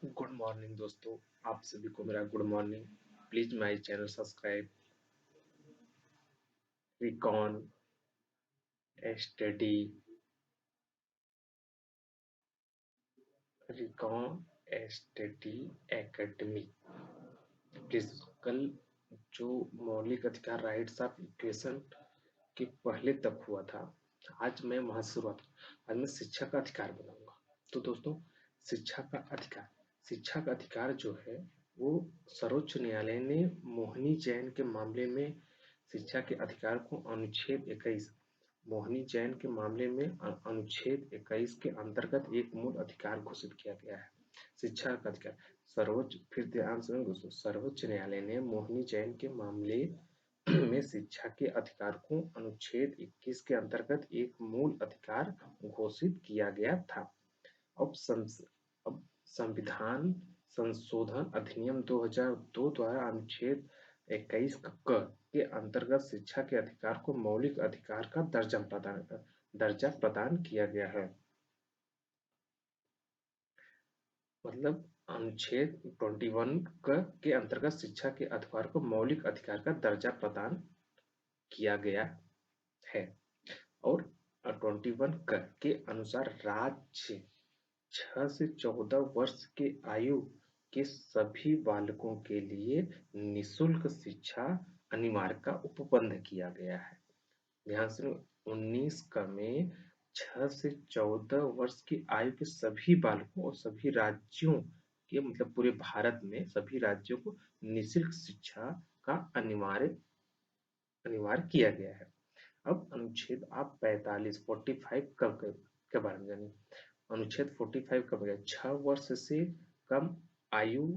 Good morning दोस्तों। आप सभी को मेरा good morning. Please my channel subscribe. Recon study recon study academy. Please कल जो मौलिक अधिकार राइट्स ऑफ इक्वेशन के पहले तक हुआ था, आज मैं वहां से शुरुआत। आज मैं शिक्षा का अधिकार बनाऊंगा। तो दोस्तों, शिक्षा का अधिकार जो है वो सर्वोच्च न्यायालय ने मोहनी जैन के मामले में शिक्षा के अधिकार को अनुच्छेद 21 मोहनी जैन के मामले में अनुच्छेद 21 के अंतर्गत एक मूल अधिकार घोषित किया गया है। शिक्षा का अधिकार फिर ध्यान से दोस्तों, सर्वोच्च न्यायालय ने मोहनी जैन के मामले में शिक्षा के अधिकार को अनुच्छेद 21 के अंतर्गत एक मूल अधिकार घोषित किया गया था। अब संविधान संशोधन अधिनियम 2002 द्वारा अनुच्छेद 21 क के अंतर्गत शिक्षा के अधिकार को मौलिक अधिकार का दर्जा प्रदान किया गया है। मतलब अनुच्छेद 21 के अंतर्गत शिक्षा के अधिकार को मौलिक अधिकार का दर्जा प्रदान किया गया है। और 21 के अनुसार राज्य 6 से 14 वर्ष के आयु के सभी बालकों के लिए निःशुल्क शिक्षा अनिवार्य का उपबंध किया गया है। ध्यान से 19 का में 6 से 14 वर्ष की आयु के सभी बालकों और सभी राज्यों के मतलब पूरे भारत में सभी राज्यों को निःशुल्क शिक्षा का अनिवार्य किया गया है। अब अनुच्छेद आप 45 के बारे में जानिए। अनुच्छेद 45 का मतलब 6 वर्ष से कम आयु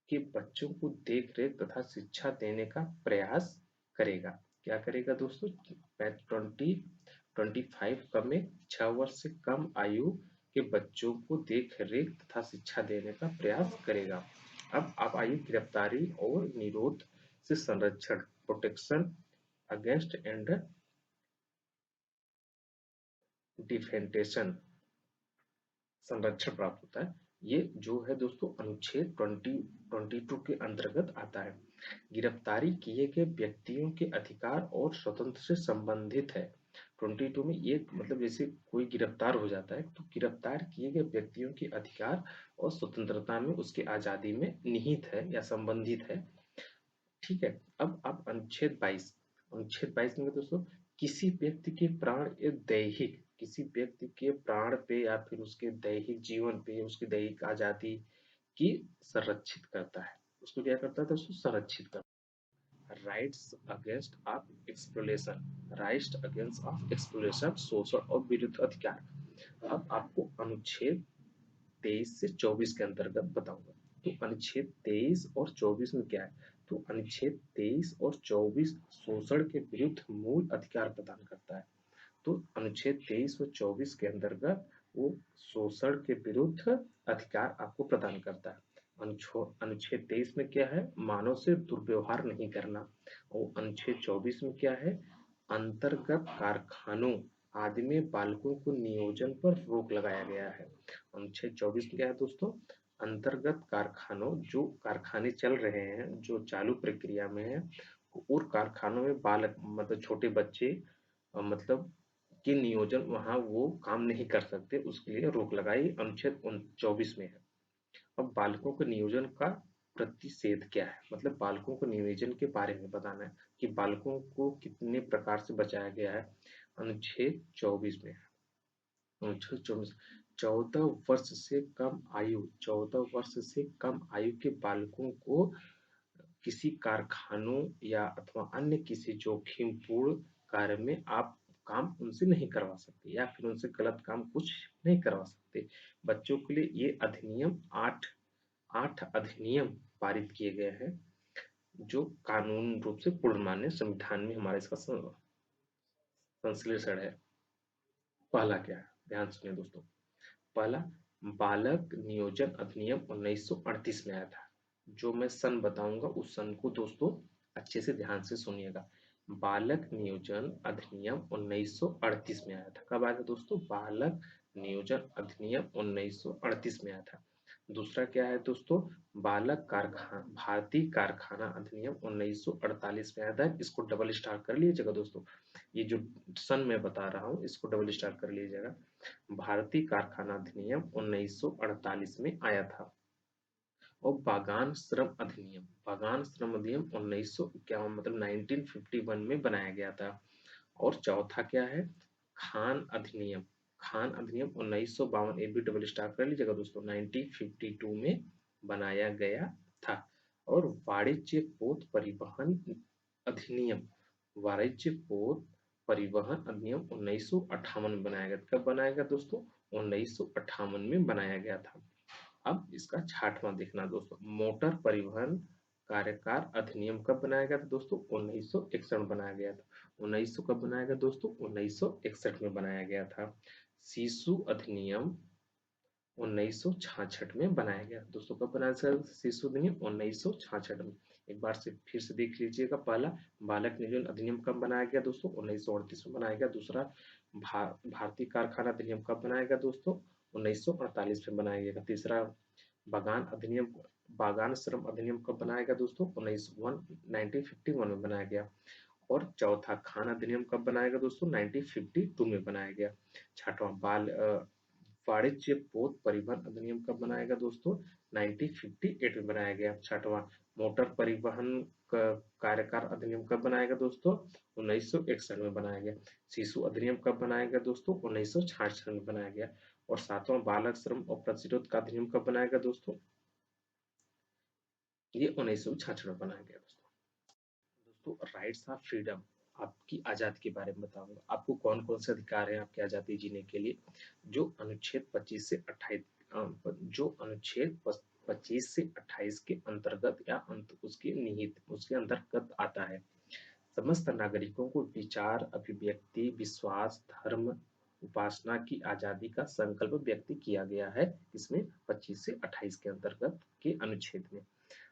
के बच्चों को देख रेख तथा शिक्षा देने का प्रयास करेगा। क्या करेगा दोस्तों? 25 का में 6 वर्ष से कम आयु के बच्चों को देख रेख तथा शिक्षा देने का प्रयास करेगा। अब आप आइए गिरफ्तारी और निरोध से संरक्षण, प्रोटेक्शन अगेंस्ट एंड डिफेंटेशन, संरक्षण प्राप्त होता है। ये जो है दोस्तों अनुच्छेद 22 के अंतर्गत आता है। गिरफ्तारी किए गए व्यक्तियों के अधिकार और स्वतंत्र से संबंधित है। 22 में ये मतलब जैसे कोई गिरफ्तार हो जाता है तो गिरफ्तार किए गए व्यक्तियों के अधिकार और स्वतंत्रता में उसकी आजादी में निहित है या संबंधित है। ठीक है। अब अनुच्छेद 22 में दोस्तों किसी व्यक्ति के किसी व्यक्ति के प्राण पे या फिर उसके दैहिक जीवन पे उसकी दैहिक आजादी की संरक्षित करता है। उसको क्या करता है दोस्तों? संरक्षित करता है। राइट्स अगेंस्ट ऑफ एक्सप्लोरेशन, शोषण और विरुद्ध अधिकार। अब आपको अनुच्छेद 23 से 24 के अंतर्गत बताऊंगा। तो अनुच्छेद 23 और 24 में क्या है? तो अनुच्छेद 23 और 24 शोषण के विरुद्ध मूल अधिकार प्रदान करता है। तो अनुच्छेद 23 और 24 के अंतर्गत वो शोषण के विरुद्ध अधिकार आपको प्रदान करता है। अनुच्छेद 23 में क्या है? मानव से दुर्व्यवहार नहीं करना। और अनुच्छेद 24 में क्या है? अंतर्गत कारखानों आदि में बालकों को नियोजन पर रोक लगाया गया है। अनुच्छेद 24 में क्या है दोस्तों? अंतर्गत कारखानों, जो कारखाने चल रहे हैं, जो चालू प्रक्रिया में है, और कारखानों में बालक मतलब छोटे बच्चे मतलब के नियोजन वहां वो काम नहीं कर सकते, उसके लिए रोक लगाई अनुच्छेद 24 में है। अब बालकों के नियोजन का प्रतिषेध क्या है? मतलब बालकों को नियोजन के बारे में बताना है कि बालकों को कितने प्रकार से बचाया गया है। अनुच्छेद 24 में है। अनुच्छेद 24 14 वर्ष से कम आयु के बालकों को किसी कारखानों या अथवा अन्य किसी जोखिमपूर्ण कार्य में आप काम उनसे नहीं करवा सकते या फिर उनसे गलत काम कुछ नहीं करवा सकते। बच्चों के लिए ये अधिनियम 8 अधिनियम पारित किए गए हैं जो कानून रूप से पूर्ण मान्य, संविधान में हमारा इसका संश्लेषण है। पहला क्या है? ध्यान सुनिए दोस्तों। पहला, बालक नियोजन अधिनियम 1938 में आया था। जो मैं सन बताऊंगा उस सन को दोस्तों अच्छे से ध्यान से सुनिएगा। बालक नियोजन अधिनियम 1938 में आया था। कब आया था दोस्तों? बालक नियोजन अधिनियम 1938 में आया था। दूसरा क्या है दोस्तों, बालक कारखाना भारतीय कारखाना अधिनियम 1948 में आया था। इसको डबल स्टार कर लीजिएगा दोस्तों, ये जो सन मैं बता रहा हूँ इसको डबल स्टार कर लीजिएगा। भारतीय कारखाना अधिनियम 1948 में आया था। और बागान श्रम अधिनियम 1951 मतलब 1951 में बनाया गया था। और चौथा क्या है, खान अधिनियम खान अधिनियम 1952, ये भी डबल स्टार कर लीजिएगा दोस्तों, 1952 में बनाया गया था। और वाणिज्य पोत परिवहन अधिनियम वाणिज्य पोत परिवहन अधिनियम 1958 में बनाया गया। कब बनाया गया दोस्तों, 1958 में बनाया गया था। अब इसका छाठवां देखना दोस्तों, मोटर परिवहन कार्यकार अधिनियम कब बनाया गया था दोस्तों, 1961 में बनाया गया था। 1900 कब बनाया गया दोस्तों, 1961 में बनाया गया था। शिशु अधिनियम 1966 में बनाया गया दोस्तों। कब बनाया था शिशु अधिनियम, 1966 में। एक बार से फिर से देख लीजिएगा, पहला बालक नियोजन अधिनियम कब बनाया गया दोस्तों, 1938 में बनाया गया। दूसरा भारतीय कारखाना अधिनियम कब बनाया गया दोस्तों, 1948 में बनाया गया। तीसरा बागान अधिनियम बागान श्रम अधिनियम कब बनाया गया दोस्तों, 1951 में बनाया गया। और चौथा खान अधिनियम कब बनाया गया दोस्तों, 1952 में बनाया गया। छठवां वाणिज्य पोत परिवहन अधिनियम कब बनाया गया दोस्तों, 1958 में बनाया गया। छठवां मोटर परिवहन कार्यकार अधिनियम कब बनाया गया दोस्तों, 1961 में बनाया गया। शिशु अधिनियम कब बनाया गया दोस्तों, 1966 में बनाया गया। और सातवां बालक श्रम और प्रतिरोध का अधिनियम कब बनाया गया दोस्तों, ये 1966 में बनाया गया दोस्तों। दोस्तों राइट्स ऑफ फ्रीडम, आपकी आजादी के बारे में बताऊंगा। आपको कौन कौन से अधिकार हैं आपकी आजादी जीने के लिए। जो अनुच्छेद 25 से 28 जो अनुच्छेद 25 से 28 के अंतर्गत या उसके निहित उसके अंतर्गत आता है। समस्त नागरिकों को विचार, अभिव्यक्ति, विश्वास, धर्म, उपासना की आजादी का संकल्प व्यक्त किया गया है। इसमें 25 से 28 के अंतर्गत के अनुच्छेद में।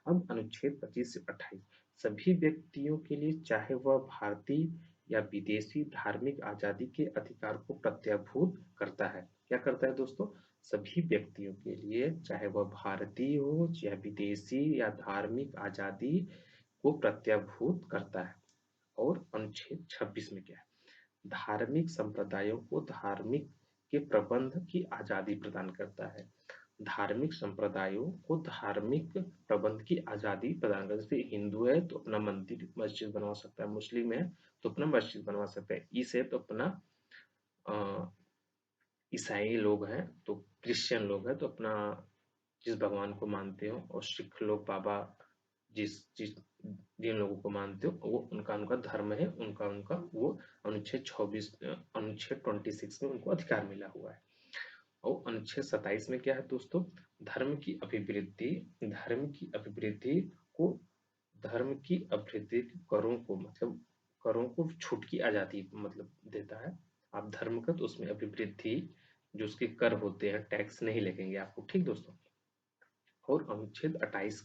अब अनुच्छेद 25 से 28 सभी व्यक्तियों के लिए, चाहे वह भारतीय या विदेशी, धार्मिक आजादी के अधिकार को प्रत्याभूत करता है। क्या करता है दोस्तों, सभी व्यक्तियों के लिए, चाहे वह भारतीय हो या विदेशी, या धार्मिक आजादी को प्रत्याभूत करता है। और अनुच्छेद 26 में क्या है, धार्मिक संप्रदायों को धार्मिक के प्रबंध की आजादी प्रदान करता है। धार्मिक संप्रदायों को धार्मिक प्रबंध की आजादी प्रदान करता है। जैसे हिंदू है तो अपना मंदिर मस्जिद बनवा सकता है, मुस्लिम है तो अपना मस्जिद बनवा सकता है, ईस है तो अपना ईसाई लोग हैं तो क्रिश्चियन लोग हैं तो अपना जिस भगवान को मानते हो, और सिख लोग बाबा जिस जिस जिन लोगों को मानते हो वो उनका उनका धर्म है, उनका उनका वो अनुच्छेद 26 में उनको अधिकार मिला हुआ है। और अनुच्छेद 27 में क्या है दोस्तों, धर्म की अभिवृद्धि धर्म की अभिवृद्धि को धर्म की अभिवृद्धि करों को मतलब करों को छूट की आजादी मतलब देता है। आप धर्म का तो उसमें अभिवृद्धि जो उसके कर होते हैं, टैक्स नहीं लगेंगे आपको, ठीक दोस्तों। और अनुच्छेद 28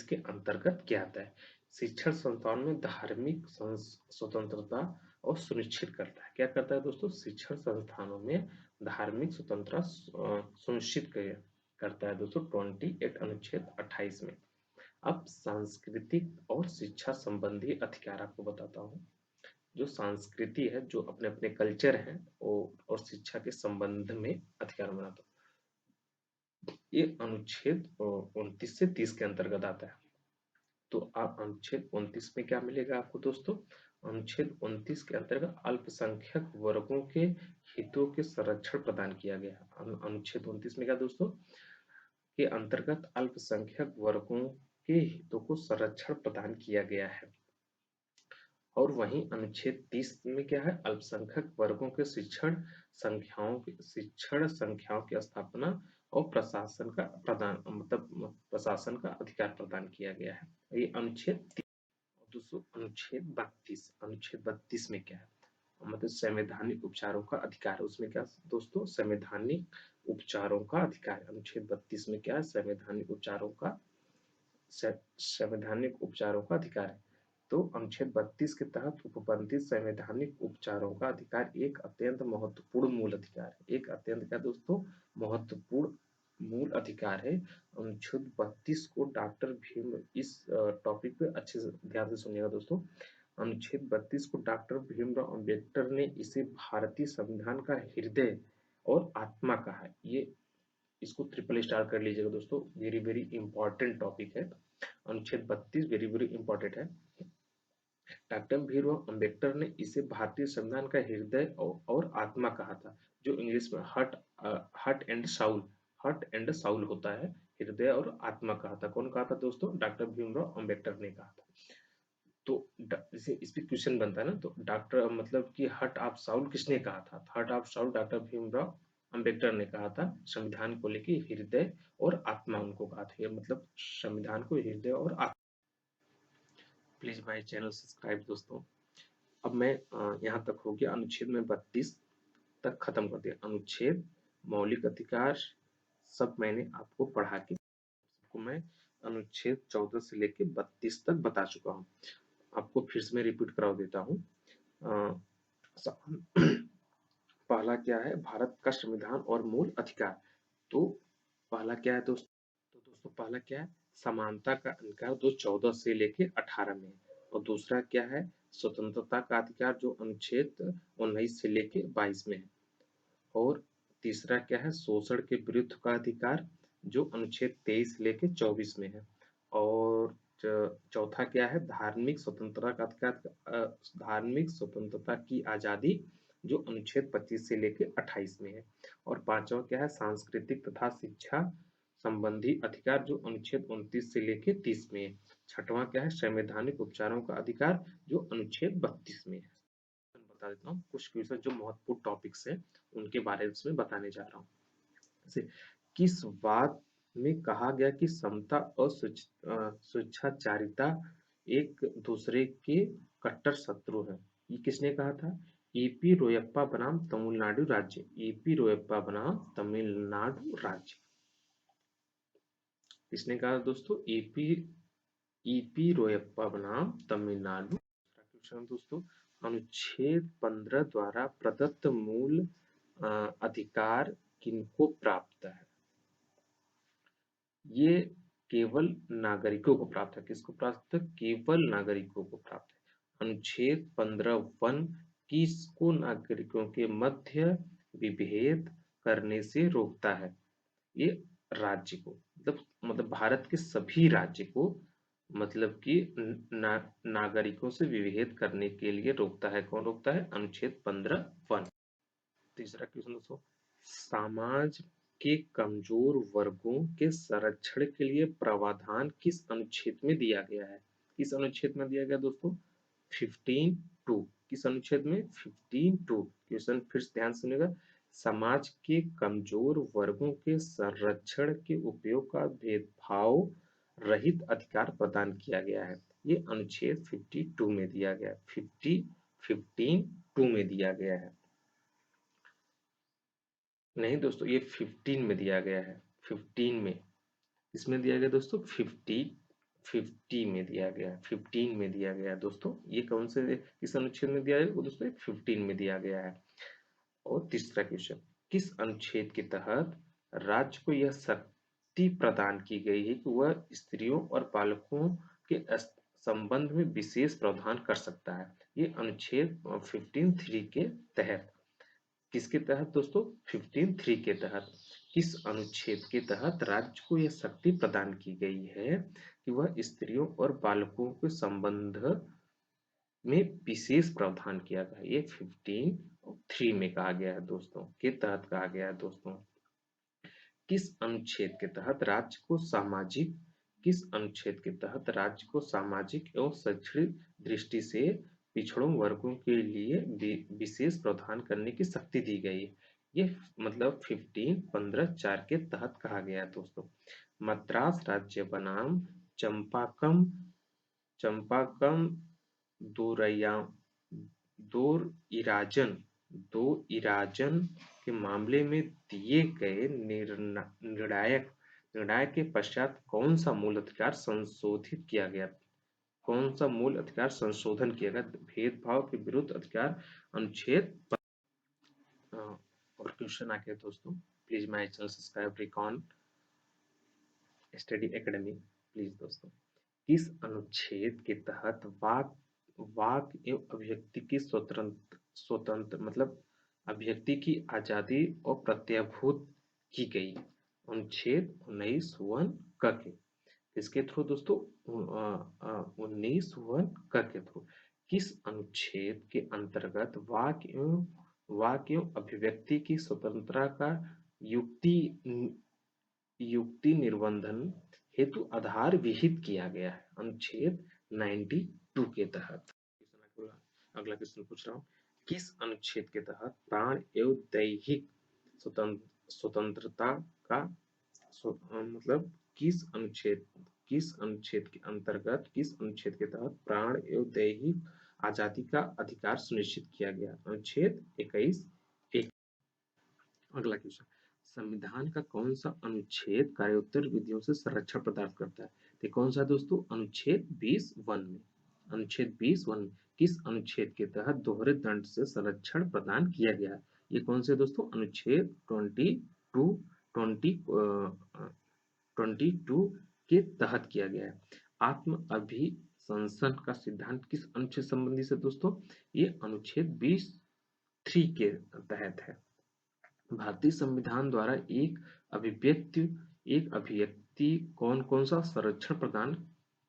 के अंतर्गत क्या आता है, शिक्षण संस्थान में धार्मिक स्वतंत्रता और सुनिश्चित करता है। क्या करता है दोस्तों, शिक्षण संस्थानों में धार्मिक स्वतंत्रता सुनिश्चित करता है दोस्तों, 28 अनुच्छेद 28 में। अब सांस्कृतिक और शिक्षा संबंधी अधिकार आपको बताता हूँ। जो संस्कृति है, जो अपने अपने कल्चर है और शिक्षा के संबंध में अधिकार बनाता हूँ, ये अनुच्छेद 29 से 30 के अंतर्गत आता है। तो आप अनुच्छेद 29 में क्या मिलेगा आपको दोस्तों, अनुच्छेद 29 के अंतर्गत अल्पसंख्यक वर्गों के हितों के संरक्षण प्रदान किया गया। अनुच्छेद 29 में क्या दोस्तों, के अंतर्गत अल्पसंख्यक वर्गों के हितों को संरक्षण प्रदान किया गया है। और वहीं अनुच्छेद 30 में क्या है, अल्पसंख्यक वर्गों के शिक्षण संख्याओं की स्थापना और प्रशासन का प्रदान मतलब प्रशासन का अधिकार प्रदान किया गया है। ये अनुच्छेद। दोस्तों अनुच्छेद 32 में क्या है, मतलब संवैधानिक उपचारों का अधिकार। उसमें क्या दोस्तों, संवैधानिक उपचारों का अधिकार। अनुच्छेद 32 में क्या है, संवैधानिक उपचारों का अधिकार है। तो अनुच्छेद 32 के तहत उपबंधित संवैधानिक उपचारों का अधिकार एक अत्यंत महत्वपूर्ण मूल अधिकार है। एक अत्यंत क्या दोस्तों, महत्वपूर्ण मूल अधिकार है। अनुच्छेद 32 को डॉक्टर भीम, इस टॉपिक पे अच्छे से ध्यान से सुनिएगा दोस्तों। अनुच्छेद 32 को डॉक्टर भीमराव अंबेडकर ने इसे भारतीय संविधान का हृदय और आत्मा कहा है। ये इसको ट्रिपल स्टार कर लीजिएगा दोस्तों, वेरी वेरी इंपॉर्टेंट टॉपिक है। अनुच्छेद 32 वेरी वेरी इंपॉर्टेंट है। डॉक्टर भीमराव अंबेडकर ने इसे भारतीय संविधान का हृदय और आत्मा कहा था, जो इंग्लिश में हार्ट एंड साउल होता है। हृदय और आत्मा कहा था। कौन कहा था दोस्तों? डॉक्टर भीमराव अंबेडकर ने कहा था। तो जैसे इस पे क्वेश्चन बनता है ना, तो डॉक्टर मतलब कि हार्ट ऑफ साउल किसने कहा था? Heart of Saul doctor Bhimrao Ambedkar ने कहा था। संविधान को लेके हृदय और आत्मा उनको कहा था। ये मतलब संविधान को हृदय और आत्मा। प्लीज माय चैनल सब्सक्राइब दोस्तों। अब मैं यहाँ तक हो गया, अनुच्छेद में 32 तक खत्म कर दिया। अनुच्छेद मौलिक अधिकार सब मैंने आपको पढ़ा के, आपको मैं अनुच्छेद 14 से लेके 32 तक बता चुका हूँ। आपको फिर से मैं रिपीट करा देता हूँ। पहला क्या है? भारत का संविधान और मूल अधिकार। तो पहला क्या है दोस्तों? तो दोस्तों पहला क्या है? समानता का अधिकार, जो 14 से लेके 18 में है। और दूसरा क्या है? स्वतंत्रता का अधिकार, जो अनुच्छेद 19 से लेके 22 में है। और तीसरा क्या है? शोषण के विरुद्ध का अधिकार, जो अनुच्छेद 23 लेके 24 में है। और चौथा क्या है? धार्मिक स्वतंत्रता का अधिकार, धार्मिक स्वतंत्रता की आजादी, जो अनुच्छेद 25 से लेके 28 में है। और पांचवा क्या है? सांस्कृतिक तथा शिक्षा संबंधी अधिकार, जो अनुच्छेद 29 से लेके 30 में है। छठवां क्या है? संवैधानिक उपचारों का अधिकार, जो अनुच्छेद 32 में है। बता देता हूँ कुछ क्वेश्चन जो महत्वपूर्ण टॉपिक्स है उनके बारे में बताने जा रहा हूँ। जैसे किस बात में कहा गया कि समता और स्वेच्छाचारिता एक दूसरे के कट्टर शत्रु है? ये किसने कहा था? ईपी रोयप्पा बनाम तमिलनाडु राज्य। ईपी रोयप्पा बनाम तमिलनाडु राज्य। किसने कहा दोस्तों? ईपी रोयप्पा बनाम तमिलनाडु। क्वेश्चन दोस्तों, अनुच्छेद 15 द्वारा प्रदत्त मूल अधिकार किनको प्राप्त है? ये केवल नागरिकों को प्राप्त है। किसको प्राप्त है? केवल नागरिकों को प्राप्त है। अनुच्छेद 15(1) किसको नागरिकों के मध्य विभेद करने से रोकता है? ये राज्य को, मतलब भारत के सभी राज्य को, मतलब कि नागरिकों से विभेद करने के लिए रोकता है। कौन रोकता है? अनुच्छेद 15(1). तीसरा क्वेश्चन दोस्तों, समाज के कमजोर वर्गों के संरक्षण के लिए प्रावधान किस अनुच्छेद में दिया गया है? किस अनुच्छेद में दिया गया दोस्तों? 15(2). किस अनुच्छेद में? 15(2). क्वेश्चन फिर से ध्यान सुनिएगा। समाज के कमजोर वर्गों के संरक्षण के उपयोग का भेदभाव रहित अधिकार प्रदान किया गया है। ये अनुच्छेद 52 में दिया गया है। 15(2) में दिया गया है। नहीं दोस्तों, ये 15 में दिया गया है। 15 में इसमें दिया गया दोस्तों, 50 में दिया गया है। 15 में दिया गया है दोस्तों। ये कौन से किस अनुच्छेद में दिया है वो दोस्तों? 15 में दिया गया है। और तीसरा क्वेश्चन, किस अनुच्छेद के तहत राज्य को यह शक्ति प्रदान की गई है कि वह स्त्रियों और बालकों के संबंध में विशेष प्रावधान कर सकता है? ये अनुच्छेद 15(3) के तहत। किसके तहत दोस्तों? 15(3) के तहत। किस अनुच्छेद के तहत राज्य को यह शक्ति प्रदान की गई है कि वह स्त्रियों और बालकों के संबंध में विशेष प्रावधान किया गया? ये 15(3) में कहा गया है दोस्तों, के तहत कहा गया है दोस्तों। किस अनुच्छेद के तहत राज्य को सामाजिक किस अनुच्छेद के तहत राज्य को सामाजिक एवं शैक्षणिक दृष्टि से पिछड़ों वर्गों के लिए विशेष प्रावधान करने की शक्ति दी गई है? ये मतलब 15(15)(4) के तहत कहा गया है दोस्तों। मद्रास राज्य बनाम चंपाकम दो इराजन के मामले में दिए गए निर्णय के पश्चात कौन सा मूल अधिकार संशोधित किया गया? कौन सा मूल अधिकार संशोधन किया गया? भेदभाव के विरुद्ध अधिकार, अनुच्छेद। और क्वेश्चन आ गया दोस्तों, please my channel subscribe recon study academy please दोस्तों। किस अनुच्छेद के तहत वाक वाक एवं अभिव्यक्ति की स्वतंत्र स्वतंत्र मतलब अभिव्यक्ति की आजादी और प्रत्याभूत की गई? अनुच्छेद 19(1) क के किसके थ्रू दोस्तों? 19(1) क के थ्रू। किस अनुच्छेद के अंतर्गत वाक एवं अभिव्यक्ति की स्वतंत्रता का युक्ति युक्ति निर्बंधन हेतु आधार विहित किया गया है? अनुच्छेद 92 के तहत। अगला क्वेश्चन पूछ रहा हूँ, किस अनुच्छेद के तहत प्राण एवं दैहिक स्वतंत्रता का मतलब किस अनुच्छेद के अंतर्गत किस अनुच्छेद के तहत प्राण एवं दैहिक आजादी का अधिकार सुनिश्चित किया गया? अनुच्छेद 21(1). अगला क्वेश्चन, संविधान का कौन सा अनुच्छेद कार्योत्तर विधियों से संरक्षण प्रदान करता है? तो कौन सा दोस्तों? अनुच्छेद 20(1) में। अनुच्छेद 20(1) में किस अनुच्छेद के तहत दोहरे दंड से संरक्षण प्रदान किया गया है? ये कौन से दोस्तों? अनुच्छेद 22 के तहत किया गया है। आत्म अभिशंसन का सिद्धांत किस अनुच्छेद संबंधी से दोस्तों? ये अनुच्छेद 20(3) के तहत है। भारतीय संविधान द्वारा एक अभिव्यक्ति कौन सा संरक्षण प्रदान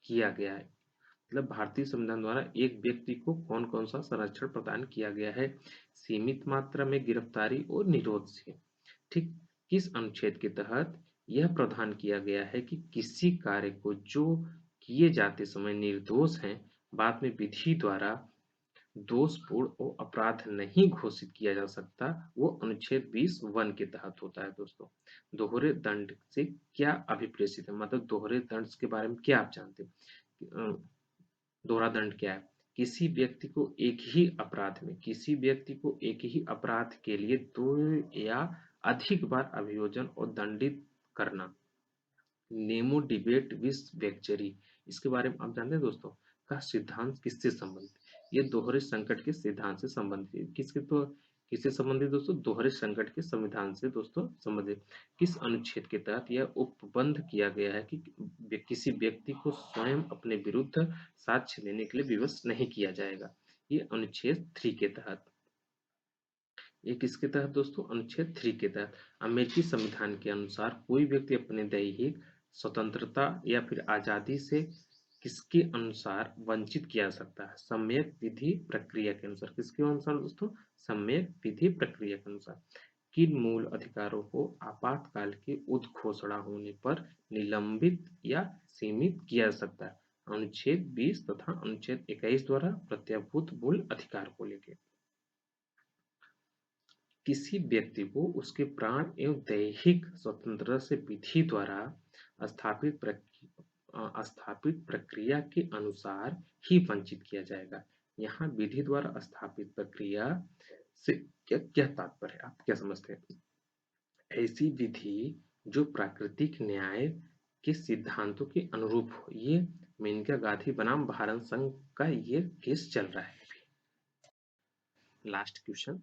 किया गया है? मतलब भारतीय संविधान द्वारा एक व्यक्ति को कौन सा संरक्षण प्रदान किया गया है? सीमित मात्रा में गिरफ्तारी और निरोध से। ठीक, किस अनुच्छेद के तहत यह प्रावधान किया गया है कि किसी कार्य को जो किए जाते समय निर्दोष हैं, बाद में विधि द्वारा दोषपूर्ण और अपराध नहीं घोषित किया जा सकता? वो अनुच्छेद 20(1) के तहत होता है दोस्तों। दोहरे दंड से क्या अभिप्रेषित है? मतलब दोहरे दंड के बारे में क्या आप जानते हैं? दोहरा दंड क्या है? किसी व्यक्ति को एक ही अपराध के लिए 2 या अधिक बार अभियोजन और दंडित करना। नेमो डिबेट विस वेक्चरी, इसके बारे में आप जानते हैं दोस्तों? का सिद्धांत किससे संबंधित? ये दोहरे संकट के सिद्धांत से संबंधित है। किससे संबंधित दोस्तों? दोहरे संकट के संविधान से दोस्तों संबंधित। किस अनुच्छेद के तहत यह उपबंध किया गया है कि किसी व्यक्ति को स्वयं अपने विरुद्ध साक्ष्य देने के लिए विवश नहीं किया जाएगा? ये अनुच्छेद 3 के तहत। ये किसके तहत दोस्तों? अनुच्छेद 3 के तहत। अमेरिकी संविधान के अनुसार कोई व्यक्ति अपने दैहिक स्वतंत्रता या फिर आजादी से किसके अनुसार वंचित किया जा सकता है? सम्यक विधि प्रक्रिया के अनुसार। किसके अनुसार दोस्तों? सम्यक विधि प्रक्रिया के अनुसार। किन मूल अधिकारों को आपातकाल की उद्घोषणा होने पर निलंबित या सीमित किया जा सकता है? अनुच्छेद 20 तथा अनुच्छेद 21 द्वारा प्रत्याभूत मूल अधिकार को लेकर। किसी व्यक्ति को उसके प्राण एवं दैहिक स्वतंत्रता से विधि द्वारा स्थापित प्रक्रिया के अनुसार ही वंचित किया जाएगा। यहाँ विधि द्वारा स्थापित प्रक्रिया से क्या तात्पर्य है? आप क्या समझते हैं? ऐसी विधि जो प्राकृतिक न्याय के सिद्धांतों के अनुरूप हो। ये मेनका गांधी बनाम भारत संघ का ये केस चल रहा है। लास्ट क्वेश्चन,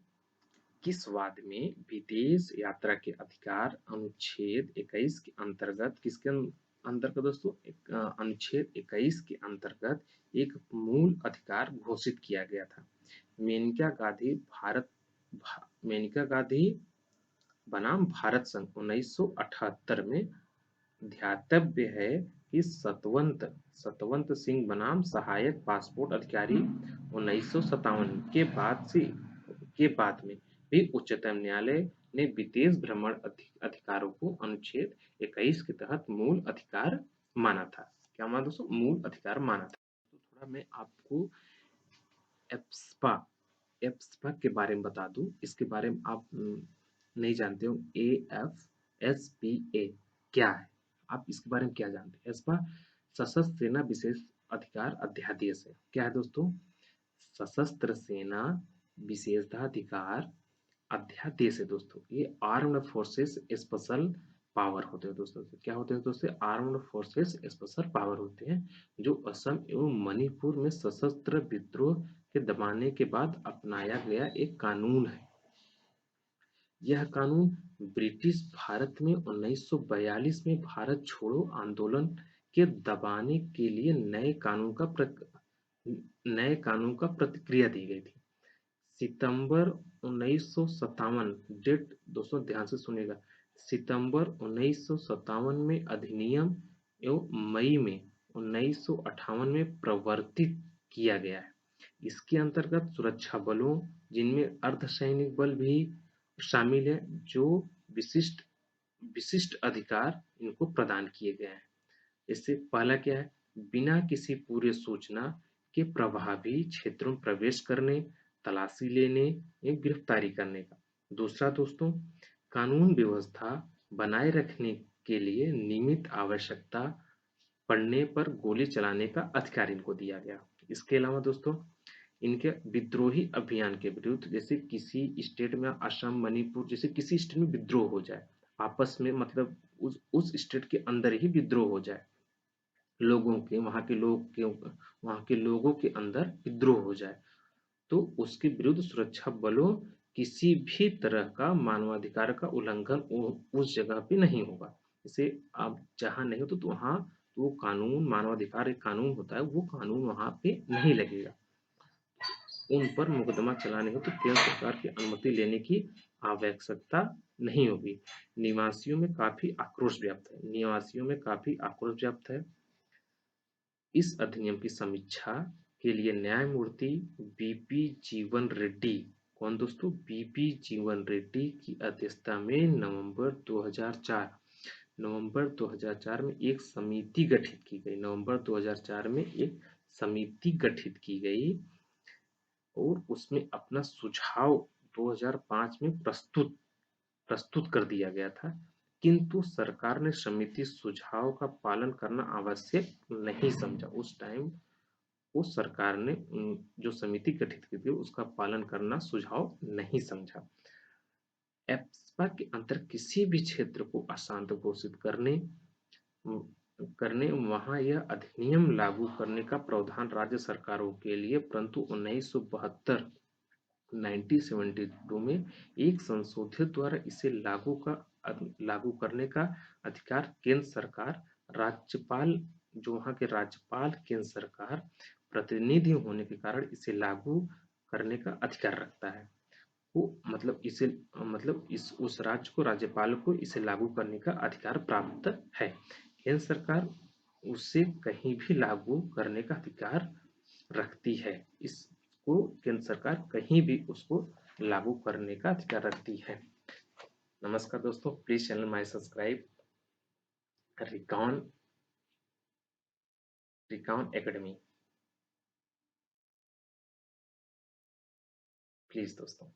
किस वाद में विदेश यात्रा के अधिकार अनुच्छेद 21 के अंतर्गत किसके अंतर्गत दोस्तों? अनुच्छेद 21 के अंतर्गत एक मूल अधिकार घोषित किया गया था? मेनका गांधी बनाम भारत संघ 1978 में। ध्यातव्य है कि सतवंत सिंह बनाम सहायक पासपोर्ट अधिकारी 1957 के बाद में भी उच्चतम न्यायालय ने विदेश भ्रमण अधिकारों को अनुच्छेद 21 के तहत मूल अधिकार माना था। क्या माना दोस्तों? मूल अधिकार माना था। तो थोड़ा मैं आपको एप्सपा के बारे में बता दूं। इसके बारे में आप नहीं जानते हो। AFSPA क्या है? आप इसके बारे में क्या जानते हैं? एस्पा सशस्त्र सेना विशेष अधिकार अध्यादेश है। क्या है दोस्तों? सशस्त्र सेना विशेषाधिकार अध्यादेश है दोस्तों। ये आर्म्ड फोर्सेस स्पेशल पावर होते हैं दोस्तों। क्या होते हैं दोस्तों? आर्म्ड फोर्सेस स्पेशल पावर होते हैं, जो असम एवं मणिपुर में सशस्त्र विद्रोह के दबाने के बाद अपनाया गया एक कानून है। यह कानून ब्रिटिश भारत में 1942 में भारत छोड़ो आंदोलन के दबाने के लिए नए कानून का प्रतिक्रिया दी गई थी। सितंबर 1957 डेट दोस्तों ध्यान से सुनिएगा। सितंबर 1957 में अधिनियम एवं मई में 1958 में प्रवर्तित किया गया है। इसके अंतर्गत सुरक्षा बलों, जिनमें अर्धसैनिक बल भी शामिल है, जो विशिष्ट विशिष्ट अधिकार इनको प्रदान किए गए हैं। इससे पहला क्या है, बिना किसी पूर्व सूचना के प्रभावी क्षेत्रों में प्रवेश करने, तलाशी लेने या गिरफ्तारी करने का। दूसरा दोस्तों, कानून व्यवस्था बनाए रखने के लिए नियमित आवश्यकता पड़ने पर गोली चलाने का अधिकार इनको दिया गया। इसके अलावा दोस्तों, इनके विद्रोही अभियान के विरुद्ध, जैसे किसी स्टेट में असम, मणिपुर जैसे किसी स्टेट में विद्रोह हो जाए, आपस में मतलब उस स्टेट के अंदर ही विद्रोह हो जाए, लोगों के वहाँ के लोगों के अंदर विद्रोह हो जाए, तो उसके विरुद्ध सुरक्षा बलों किसी भी तरह का मानवाधिकार का उल्लंघन उस जगह पे नहीं होगा। जैसे आप जहाँ नहीं हो तो वहाँ वो कानून, मानवाधिकार एक कानून होता है, वो कानून वहाँ पे नहीं लगेगा। उन पर मुकदमा चलाने हो तो केंद्र सरकार की अनुमति लेने की आवश्यकता नहीं होगी। निवासियों में काफी आक्रोश व्याप्त है। इस अधिनियम की समीक्षा के लिए न्यायमूर्ति बीपी जीवन रेड्डी, कौन दोस्तों, बीपी जीवन रेड्डी की अध्यक्षता में नवंबर 2004 में एक समिति गठित की गई। नवंबर 2004 में एक समिति गठित की गई और उसमें अपना सुझाव 2005 में प्रस्तुत कर दिया गया था, किंतु सरकार ने समिति सुझाव का पालन करना आवश्यक नहीं समझा। उस टाइम उस सरकार ने जो समिति गठित की थी उसका पालन करना सुझाव नहीं समझा। एप्सपा के अंतर किसी भी क्षेत्र को अशांत घोषित करने वहां यह अधिनियम लागू करने का प्रावधान राज्य सरकारों के लिए, परंतु 1972 1972 में एक संशोधित द्वारा इसे लागू करने का अधिकार केंद्र सरकार, राज्यपाल, जो वहाँ के राज्यपाल केंद्र सरकार प्रतिनिधि होने के कारण इसे लागू करने का अधिकार रखता है। वो मतलब इस उस राज्य को, राज्यपाल को इसे लागू करने का अधिकार प्राप्त है। केंद्र सरकार उसे कहीं भी लागू करने का अधिकार रखती है। इसको केंद्र सरकार कहीं भी उसको लागू करने का अधिकार रखती है। नमस्कार दोस्तों, please channel my subscribe recon academy, please दोस्तों।